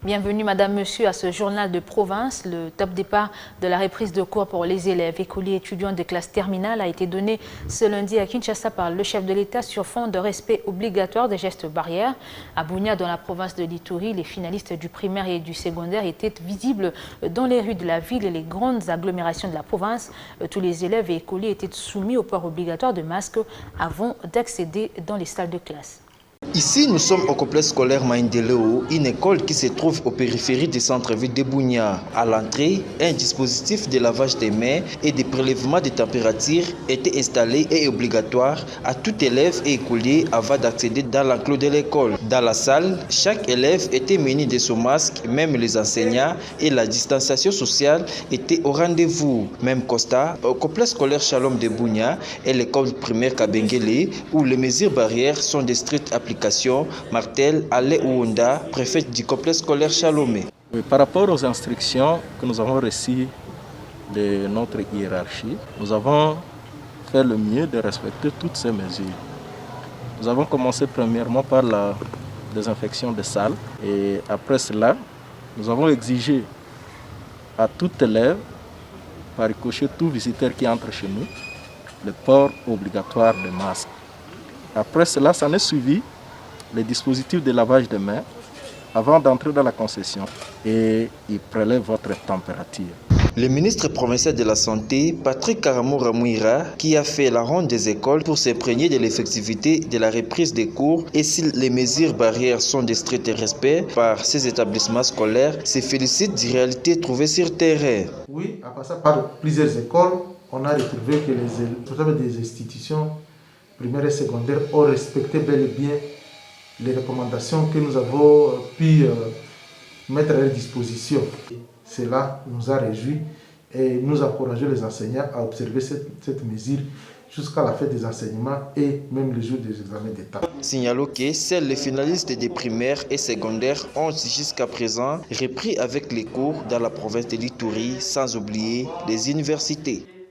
Bienvenue Madame, Monsieur à ce journal de province. Le top départ de la reprise de cours pour les élèves, écoliers, étudiants de classe terminale a été donné ce lundi à Kinshasa par le chef de l'État sur fond de respect obligatoire des gestes barrières. À Bunia, dans la province de l'Ituri, les finalistes du primaire et du secondaire étaient visibles dans les rues de la ville et les grandes agglomérations de la province. Tous les élèves et écoliers étaient soumis au port obligatoire de masques avant d'accéder dans les salles de classe. Ici, nous sommes au complexe scolaire Maïndeleo, une école qui se trouve au périphérie du centre-ville de Bunia. À l'entrée, un dispositif de lavage des mains et de prélèvement de température était installé et obligatoire à tout élève et écolier avant d'accéder dans l'enclos de l'école. Dans la salle, chaque élève était muni de son masque, même les enseignants, et la distanciation sociale était au rendez-vous. Même constat au complexe scolaire Shalom de Bunia et l'école primaire Kabengele, où les mesures barrières sont de strictes applications. Martel Ale Ouonda, préfet du complexe scolaire Chalomé. Par rapport aux instructions que nous avons reçues de notre hiérarchie, nous avons fait le mieux de respecter toutes ces mesures. Nous avons commencé premièrement par la désinfection des salles et après cela, nous avons exigé à tout élève, par ricochet tout visiteur qui entre chez nous, le port obligatoire de masque. Après cela, ça n'est suivi les dispositifs de lavage de mains avant d'entrer dans la concession et ils prélèvent votre température. Le ministre provincial de la Santé, Patrick Karamoura Mouira, qui a fait la ronde des écoles pour s'imprégner de l'effectivité de la reprise des cours et si les mesures barrières sont de strict respect par ces établissements scolaires, se félicite des réalités trouvées sur terrain. Oui, en passant par plusieurs écoles, on a retrouvé que les responsables des institutions primaires et secondaires ont respecté bel et bien les recommandations que nous avons pu mettre à leur disposition. Cela nous a réjouis et nous encourageons les enseignants à observer cette mesure jusqu'à la fin des enseignements et même le jour des examens d'État. Signalons que seuls les finalistes des primaires et secondaires ont jusqu'à présent repris avec les cours dans la province de l'Ituri, sans oublier les universités.